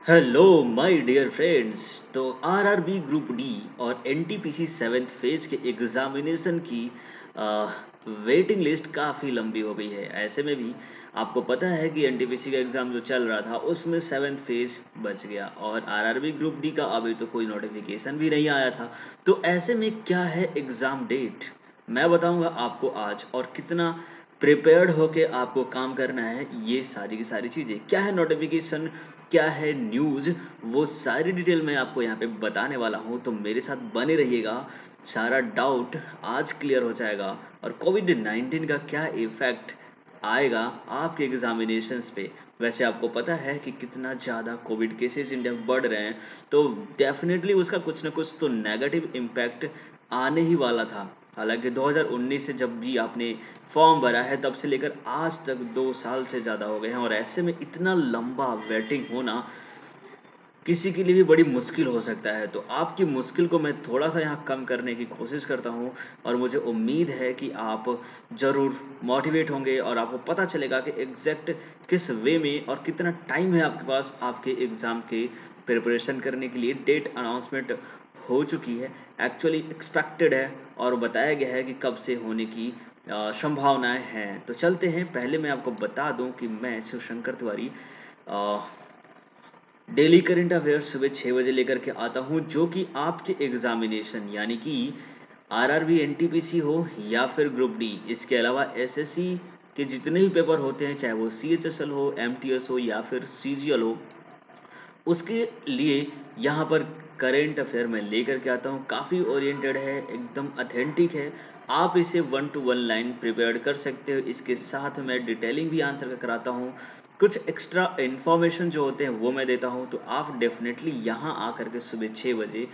Hello my dear friends. तो RRB group D और NTPC seventh phase के examination की वेटिंग लिस्ट काफ़ी लंबी हो गई है। ऐसे में भी आपको पता है कि एनटीपीसी का एग्ज़ाम जो चल रहा था उसमें सेवेंथ फेज बच गया और आरआरबी ग्रुप डी का अभी तो कोई नोटिफिकेशन भी नहीं आया था। तो ऐसे में क्या है एग्ज़ाम डेट, मैं बताऊंगा आपको आज, और कितना प्रिपेयर्ड होके आपको काम करना है। ये सारी की सारी चीज़ें क्या है, नोटिफिकेशन क्या है, न्यूज़, वो सारी डिटेल मैं आपको यहाँ पे बताने वाला हूँ। तो मेरे साथ बने रहिएगा, सारा डाउट आज क्लियर हो जाएगा। और कोविड 19 का क्या इफ़ेक्ट आएगा आपके एग्जामिनेशंस पे। वैसे आपको पता है कि कितना ज़्यादा कोविड केसेस इंडिया में बढ़ रहे हैं, तो डेफिनेटली उसका कुछ ना कुछ तो नेगेटिव इम्पैक्ट आने ही वाला था। हालांकि 2019 से जब भी आपने फॉर्म भरा है तब से लेकर आज तक 2 साल से ज़्यादा हो गए हैं, और ऐसे में इतना लंबा वेटिंग होना किसी के लिए भी बड़ी मुश्किल हो सकता है। तो आपकी मुश्किल को मैं थोड़ा सा यहाँ कम करने की कोशिश करता हूँ, और मुझे उम्मीद है कि आप ज़रूर मोटिवेट होंगे और आपको पता चलेगा कि एग्जैक्ट किस वे में और कितना टाइम है आपके पास आपके एग्ज़ाम के प्रिपरेशन करने के लिए। डेट अनाउंसमेंट हो चुकी है, एक्चुअली एक्सपेक्टेड है, और बताया गया है कि कब से होने की संभावनाएं हैं। तो चलते हैं, पहले मैं आपको बता दूं कि मैं Shivshankar Tiwari daily current affairs सुबह 6 बजे लेकर के आता हूँ, जो कि आपके एग्जामिनेशन यानी कि आरआरबी एनटीपीसी हो या फिर ग्रुप डी, इसके अलावा एसएससी के जितने भी पेपर होते हैं, चाहे वो सीएचएसएल हो, एमटीएस हो या फिर सीजीएल हो, उसके लिए यहाँ पर करेंट अफेयर मैं लेकर के आता हूँ। काफ़ी ओरिएंटेड है, एकदम अथेंटिक है। आप इसे 1 to 1 लाइन प्रिपेयर कर सकते हो। इसके साथ मैं डिटेलिंग भी आंसर का कराता हूँ, कुछ एक्स्ट्रा इन्फॉर्मेशन जो होते हैं वो मैं देता हूँ। तो आप डेफिनेटली यहाँ आकर के सुबह 6 बजे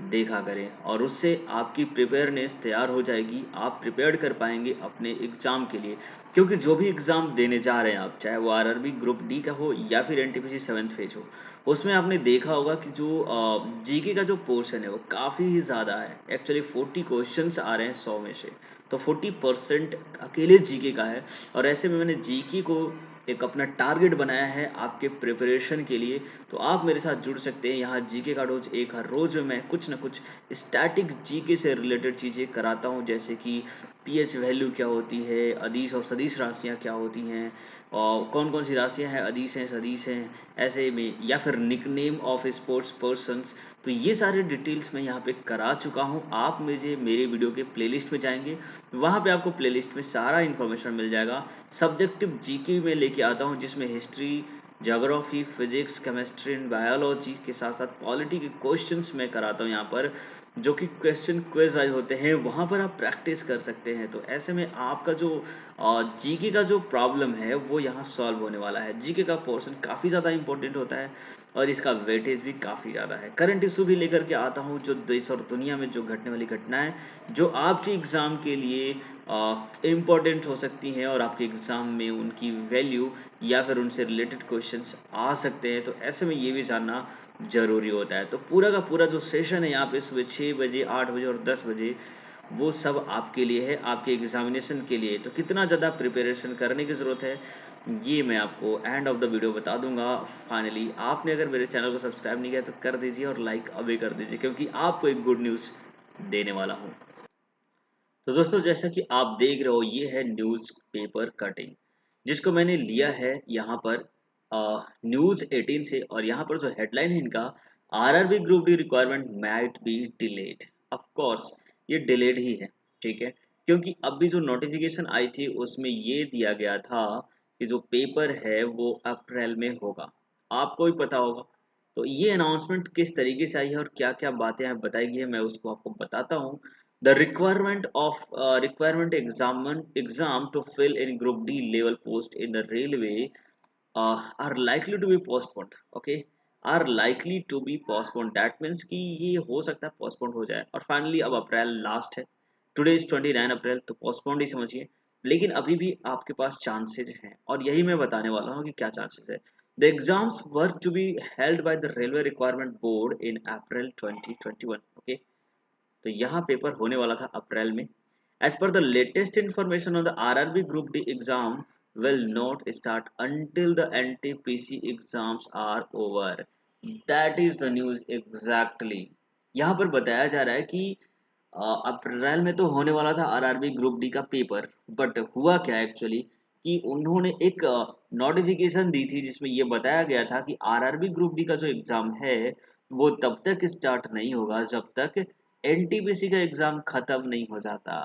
देखा करें, और उससे आपकी प्रिपेयरनेस तैयार हो जाएगी। आप प्रिपेयर्ड कर पाएंगे अपने एग्ज़ाम के लिए, क्योंकि जो भी एग्ज़ाम देने जा रहे हैं आप, चाहे वो आरआरबी ग्रुप डी का हो या फिर एनटीपीसी सेवन्थ फेज हो, उसमें आपने देखा होगा कि जो जीके का जो पोर्शन है वो काफ़ी ही ज़्यादा है। एक्चुअली 40 क्वेश्चंस आ रहे हैं 100 में से, तो 40% अकेले जीके का है। और ऐसे में मैंने जीके को एक अपना टारगेट बनाया है आपके प्रिपरेशन के लिए। तो आप मेरे साथ जुड़ सकते हैं। यहाँ जीके का रोज एक हर रोज में मैं कुछ ना कुछ स्टैटिक जीके से रिलेटेड चीज़ें कराता हूँ, जैसे कि पीएच वैल्यू क्या होती है, अदिश और सदिश राशियाँ क्या होती हैं, और कौन कौन सी राशियाँ हैं, अदिश हैं, सदिश हैं, ऐसे में, या फिर निकनेम ऑफ स्पोर्ट्स पर्सन्स। तो ये सारे डिटेल्स मैं यहाँ पे करा चुका हूँ। आप मुझे मेरे वीडियो के प्लेलिस्ट में जाएंगे, वहाँ पे आपको प्लेलिस्ट में सारा इन्फॉर्मेशन मिल जाएगा। सब्जेक्टिव जीके में लेके आता हूँ, जिसमें history, geography, physics, chemistry and biology के साथ साथ पॉलिटी के क्वेश्चंस मैं कराता हूँ यहाँ पर, जो कि क्वेश्चन क्विज वाइज होते हैं, वहाँ पर आप प्रैक्टिस कर सकते हैं। तो ऐसे में आपका जो जीके का जो प्रॉब्लम है वो यहाँ सॉल्व होने वाला है। जीके का पोर्शन काफ़ी ज़्यादा इंपॉर्टेंट होता है, और इसका वेटेज भी काफ़ी ज़्यादा है। करंट इशू भी लेकर के आता हूँ, जो देश और दुनिया में जो घटने वाली घटनाएं जो आपके एग्ज़ाम के लिए इम्पोर्टेंट हो सकती हैं, और आपके एग्ज़ाम में उनकी वैल्यू या फिर उनसे रिलेटेड क्वेश्चंस आ सकते हैं। तो ऐसे में ये भी जानना ज़रूरी होता है। तो पूरा का पूरा जो सेशन है यहाँ पे सुबह 6 बजे, 8 बजे और 10 बजे, वो सब आपके लिए है, आपके एग्जामिनेशन के लिए। तो कितना ज़्यादा प्रिपरेशन करने की ज़रूरत है, ये मैं आपको एंड ऑफ द वीडियो बता दूंगा। फाइनली आपने अगर मेरे चैनल को सब्सक्राइब नहीं किया तो कर दीजिए, और लाइक अभी कर दीजिए, क्योंकि आपको एक गुड न्यूज़ देने वाला हूँ। तो दोस्तों, जैसा कि आप देख रहे हो, ये है न्यूज़ पेपर कटिंग, जिसको मैंने लिया है यहाँ पर न्यूज़ 18 से। और यहाँ पर जो हेडलाइन है इनका, RRB group D requirement might be delayed. Of course ये डिलेड ही है, ठीक है, क्योंकि अभी जो नोटिफिकेशन आई थी उसमें ये दिया गया था कि जो पेपर है वो अप्रैल में होगा। आपको भी पता होगा। तो ये अनाउंसमेंट किस तरीके से आई है और क्या क्या बातें हैं बताई गई है, मैं उसको आपको बताता हूँ। The requirement exam to fill in Group D level post in the railway are likely to be postponed. Okay, are likely to be postponed. That means कि ये हो सकता है postponed हो जाए। और finally अब अप्रैल लास्ट है, टुडे इज 29 अप्रैल, तो postponed ही समझिए। लेकिन अभी भी आपके पास चांसेज हैं, और यही मैं बताने वाला हूँ कि क्या चांसेस है। The exams were to be held by the Railway Requirement Board in April 2021. Okay, तो यहाँ पेपर होने वाला था अप्रैल में। As per the latest information on the RRB group D exam will not start until the NTPC exams are over. That is the news exactly. यहाँ पर बताया जा रहा है कि अप्रैल में तो होने वाला था आरआरबी ग्रुप डी का पेपर, बट हुआ क्या एक्चुअली कि उन्होंने एक नोटिफिकेशन दी थी जिसमें ये बताया गया था कि आरआरबी ग्रुप डी का जो एग्जाम है वो तब तक स्टार्ट नहीं होगा जब तक एनटीपीसी का एग्जाम खत्म नहीं हो जाता।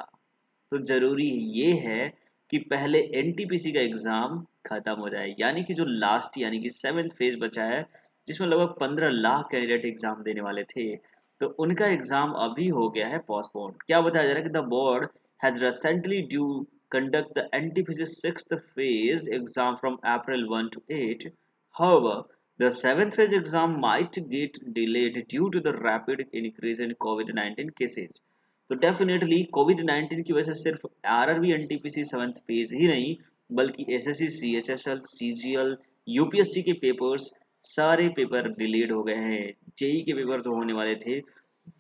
तो जरूरी ये है कि पहले एनटीपीसी का एग्जाम खत्म हो जाए, यानी कि जो लास्ट यानी कि सेवेंथ फेज बचा है जिसमें लगभग 15 लाख कैंडिडेट एग्जाम देने वाले थे, तो उनका एग्जाम अभी हो गया है पोस्टपोन। क्या बताया जा रहा है कि the board has recently due conduct the NTPC sixth phase exam from April 1 to 8. However, the seventh phase exam might get delayed due to the rapid increase in COVID-19 cases. तो definitely Covid 19 की वजह से सिर्फ RRB NTPC seventh page ही नहीं बल्कि SSC CHSL CGL UPSC के papers सारे paper delayed हो गए हैं। जेई के पेपर जो होने वाले थे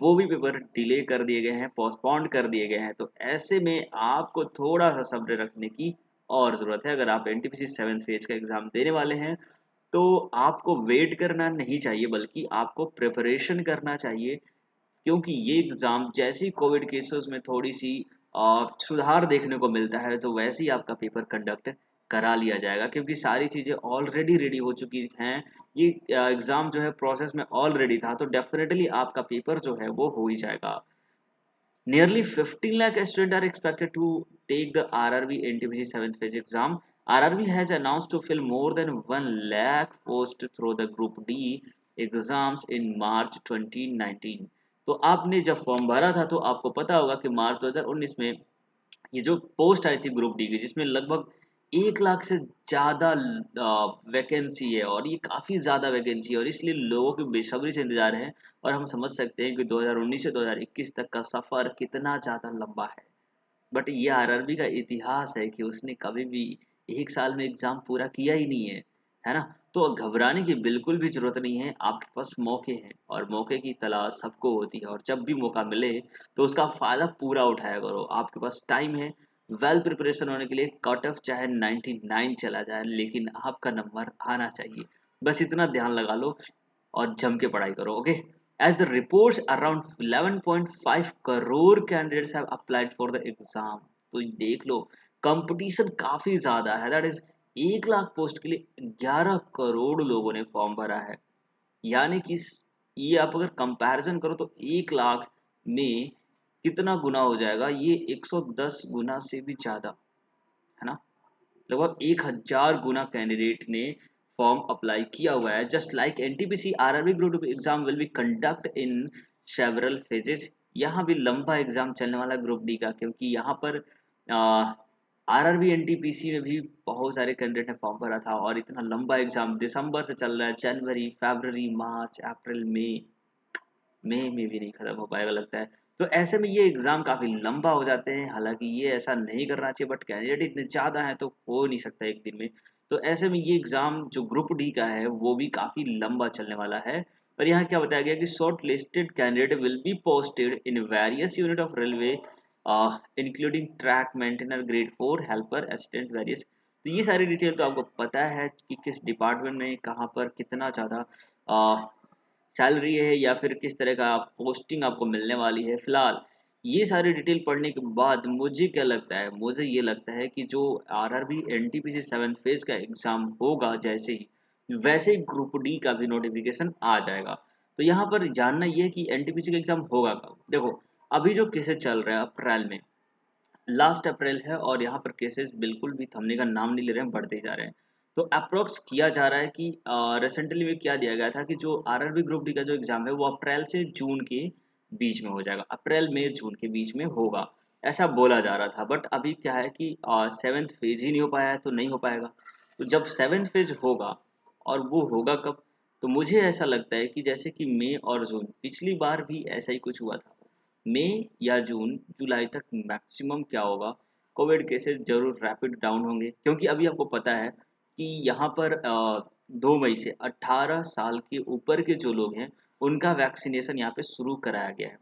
वो भी पेपर डिले कर दिए गए हैं, पोस्टपोन कर दिए गए हैं। तो ऐसे में आपको थोड़ा सा सब्र रखने की और ज़रूरत है। अगर आप एनटीपीसी सेवंथ फेज का एग्ज़ाम देने वाले हैं तो आपको वेट करना नहीं चाहिए बल्कि आपको प्रिपरेशन करना चाहिए, क्योंकि ये एग्ज़ाम जैसे ही कोविड केसेस में थोड़ी सी सुधार देखने को मिलता है तो वैसे ही आपका पेपर कंडक्ट करा लिया जाएगा, क्योंकि सारी चीज़ें ऑलरेडी रेडी हो चुकी हैं। ये एग्ज़ाम जो है प्रोसेस में ऑलरेडी था, तो डेफिनेटली आपका पेपर जो है वो हो ही जाएगा। Nearly 15 lakh students are expected to take the RRB NTPC 7th phase exam. RRB has announced to fill more than 1 lakh posts through the Group D exams in March 2019. तो आपने जब form भरा था तो आपको पता होगा कि मार्च 2019 में ये जो पोस्ट आई थी ग्रुप डी की जिसमें लगभग 1 लाख से ज़्यादा वैकेंसी है, और ये काफ़ी ज़्यादा वैकेंसी है और इसलिए लोगों की बेसब्री से इंतजार है। और हम समझ सकते हैं कि 2019 से 2021 तक का सफ़र कितना ज़्यादा लंबा है। बट ये आरआरबी का इतिहास है कि उसने कभी भी एक साल में एग्ज़ाम पूरा किया ही नहीं है ना? तो घबराने की बिल्कुल भी ज़रूरत नहीं है, आपके पास मौके हैं और मौके की तलाश सबको होती है, और जब भी मौका मिले तो उसका फ़ायदा पूरा उठाया करो। आपके पास टाइम है वेल प्रिपरेशन होने के लिए। कट ऑफ चाहे 99 चला जाए लेकिन आपका नंबर आना चाहिए, बस इतना ध्यान लगा लो और जम के पढ़ाई करो। Okay, as the reports around 11.5 crore candidates have applied for the exam। तो देख लो कंपटीशन काफी ज्यादा है, दैट इज 1 लाख पोस्ट के लिए 11 करोड़ लोगों ने फॉर्म भरा है। यानी कि ये आप अगर कंपैरिजन करो तो 1 लाख में कितना गुना हो जाएगा, ये 110 गुना से भी ज्यादा है ना। लगभग 1000 गुना कैंडिडेट ने फॉर्म अप्लाई किया हुआ है। Just like NTPC RRB group exam will be conduct in several phases. यहाँ भी लंबा एग्जाम चलने वाला ग्रुप डी का, क्योंकि यहाँ पर आरआरबी एनटीपीसी में भी बहुत सारे कैंडिडेट ने फॉर्म भरा था और इतना लंबा एग्जाम दिसंबर से चल रहा है, जनवरी फरवरी मार्च अप्रैल मई, मई में भी नहीं खत्म हो पाएगा लगता है। तो ऐसे में ये एग्जाम काफी लंबा हो जाते हैं, हालांकि ये ऐसा नहीं करना चाहिए बट कैंडिडेट इतने ज्यादा हैं तो हो नहीं सकता एक दिन में। तो ऐसे में ये एग्जाम जो ग्रुप डी का है वो भी काफी लंबा चलने वाला है। और यहाँ क्या बताया गया कि short listed candidate will be posted in various unit of railway including track maintainer grade 4 helper assistant various. तो ये सारी डिटेल तो आपको पता है कि किस डिपार्टमेंट में कहाँ पर कितना ज़्यादा सैलरी है या फिर किस तरह का पोस्टिंग आपको मिलने वाली है। फिलहाल ये सारी डिटेल पढ़ने के बाद मुझे क्या लगता है, मुझे ये लगता है कि जो आरआरबी एनटीपीसी सेवंथ फेज का एग्जाम होगा जैसे ही वैसे ही ग्रुप डी का भी नोटिफिकेशन आ जाएगा। तो यहाँ पर जानना ये है कि एनटीपीसी का एग्जाम होगा कब। देखो अभी जो केसेस चल रहा है अप्रैल में, लास्ट अप्रैल है और यहाँ पर केसेस बिल्कुल भी थमने का नाम नहीं ले रहे हैं, बढ़ते ही जा रहे हैं। तो अप्रोक्स किया जा रहा है कि रिसेंटली में क्या दिया गया था कि जो आरआरबी ग्रुप डी का जो एग्जाम है वो अप्रैल से जून के बीच में हो जाएगा, अप्रैल मई जून के बीच में होगा, ऐसा बोला जा रहा था। बट अभी क्या है कि सेवेंथ फेज ही नहीं हो पाया है तो नहीं हो पाएगा। तो जब सेवेंथ फेज होगा, और वो होगा कब, तो मुझे ऐसा लगता है कि जैसे कि मई और जून, पिछली बार भी ऐसा ही कुछ हुआ था, मई या जून जुलाई तक मैक्सिमम क्या होगा, कोविड केसेस जरूर रैपिड डाउन होंगे। क्योंकि अभी आपको पता है कि यहाँ पर 2 मई से 18 साल के ऊपर के जो लोग हैं उनका वैक्सीनेशन यहाँ पे शुरू कराया गया है।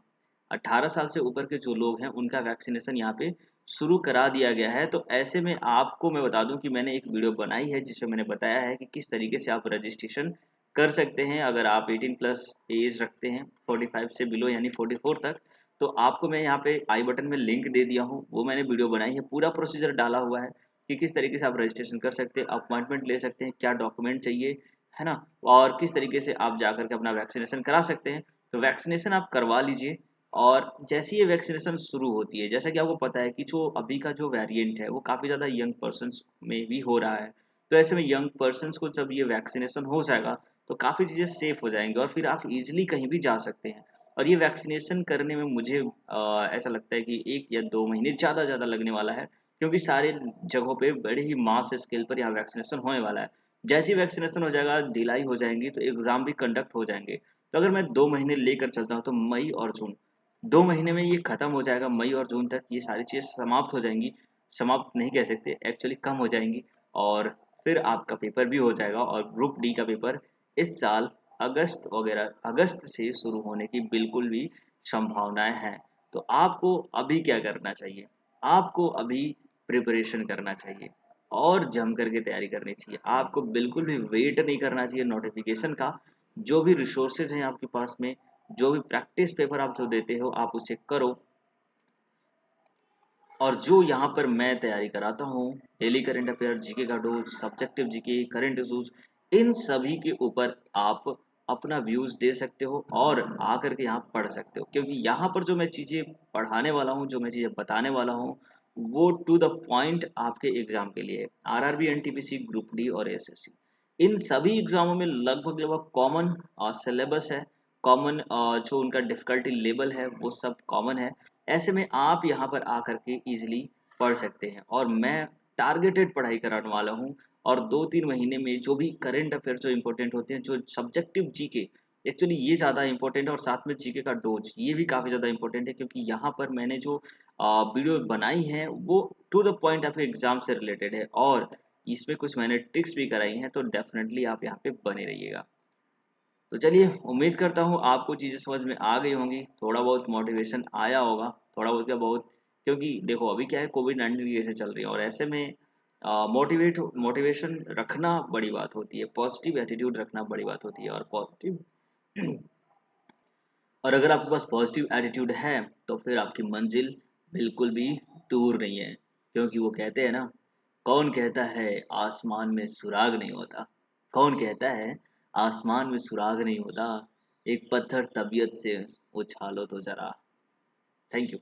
18 साल से ऊपर के जो लोग हैं उनका वैक्सीनेशन यहाँ पे शुरू करा दिया गया है। तो ऐसे में आपको मैं बता दूं कि मैंने एक वीडियो बनाई है जिसमें मैंने बताया है कि किस तरीके से आप रजिस्ट्रेशन कर सकते हैं अगर आप 18 प्लस एज रखते हैं, 45 से बिलो यानी 44 तक। तो आपको मैं यहाँ पे आई बटन में लिंक दे दिया हूँ, वो मैंने वीडियो बनाई है, पूरा प्रोसीजर डाला हुआ है कि किस तरीके से आप रजिस्ट्रेशन कर सकते हैं, अपॉइंटमेंट ले सकते हैं, क्या डॉक्यूमेंट चाहिए, है ना, और किस तरीके से आप जा करके अपना वैक्सीनेशन करा सकते हैं। तो वैक्सीनेशन आप करवा लीजिए, और जैसे ही ये वैक्सीनेशन शुरू होती है, जैसा कि आपको पता है कि जो अभी का जो वेरिएंट है वो काफ़ी ज़्यादा यंग पर्सन्स में भी हो रहा है। तो ऐसे में यंग पर्सन्स को जब ये वैक्सीनेशन हो जाएगा तो काफ़ी चीज़ें सेफ हो जाएंगी, और फिर आप इजीली कहीं भी जा सकते हैं। और ये वैक्सीनेशन करने में मुझे ऐसा लगता है कि 1 या 2 महीने ज़्यादा लगने वाला है, क्योंकि सारे जगहों पे बड़े ही मास स्केल पर यहाँ वैक्सीनेशन होने वाला है। जैसे ही वैक्सीनेशन हो जाएगा, ढिलाई हो जाएंगी, तो एग्ज़ाम भी कंडक्ट हो जाएंगे। तो अगर मैं 2 महीने लेकर चलता हूँ तो मई और जून, 2 महीने में ये खत्म हो जाएगा। मई और जून तक ये सारी चीज़ समाप्त हो जाएंगी, समाप्त नहीं कह सकते, एक्चुअली कम हो जाएंगी। और फिर आपका पेपर भी हो जाएगा, और ग्रुप डी का पेपर इस साल अगस्त वगैरह, अगस्त से शुरू होने की बिल्कुल भी संभावनाएं हैं। तो आपको अभी क्या करना चाहिए, आपको अभी प्रिपरेशन करना चाहिए और जम करके तैयारी करनी चाहिए। आपको बिल्कुल भी वेट नहीं करना चाहिए नोटिफिकेशन का। जो भी रिसोर्सेज हैं आपके पास में, जो भी प्रैक्टिस पेपर आप जो देते हो, आप उसे करो। और जो यहाँ पर मैं तैयारी कराता हूँ, डेली करंट अफेयर, जीके का dose, subjective GK, current issues, इन सभी के ऊपर आप अपना व्यूज दे सकते हो और आकर के यहाँ पढ़ सकते हो, क्योंकि यहाँ पर जो मैं चीज़ें पढ़ाने वाला हूँ, जो मैं चीज़ें बताने वाला हूँ, वो टू द पॉइंट आपके एग्जाम के लिए, आरआरबी, एनटीपीसी, ग्रुप डी और एसएससी, इन सभी एग्जामों में लगभग लगभग कॉमन सिलेबस है, कॉमन जो उनका डिफिकल्टी लेवल है वो सब कॉमन है। ऐसे में आप यहाँ पर आकर के इजीली पढ़ सकते हैं, और मैं टारगेटेड पढ़ाई कराने वाला हूँ। और 2-3 महीने में जो भी करंट अफेयर जो इंपॉर्टेंट होते हैं, जो सब्जेक्टिव जीके, एक्चुअली ये ज़्यादा इंपॉर्टेंट है, और साथ में जीके का डोज ये भी काफ़ी ज़्यादा इंपॉर्टेंट है, क्योंकि यहाँ पर मैंने जो वीडियो बनाई है वो टू द पॉइंट आपके एग्जाम से रिलेटेड है, और इसमें कुछ मैंने ट्रिक्स भी कराई हैं, तो डेफिनेटली आप यहाँ पे बने रहिएगा। तो चलिए, उम्मीद करता हूँ आपको चीज़ें समझ में आ गई होंगी, थोड़ा बहुत मोटिवेशन आया होगा, थोड़ा बहुत क्या बहुत, क्योंकि देखो अभी क्या है, कोविड-19 की केसेस चल रही है, और ऐसे में मोटिवेशन रखना बड़ी बात होती है, पॉजिटिव एटीट्यूड रखना बड़ी बात होती है, और पॉजिटिव और अगर आपके पास पॉजिटिव एटीट्यूड है तो फिर आपकी मंजिल बिल्कुल भी दूर नहीं है, क्योंकि वो कहते हैं ना, कौन कहता है आसमान में सुराग नहीं होता, कौन कहता है आसमान में सुराग नहीं होता, एक पत्थर तबीयत से उछालो तो जरा। Thank you.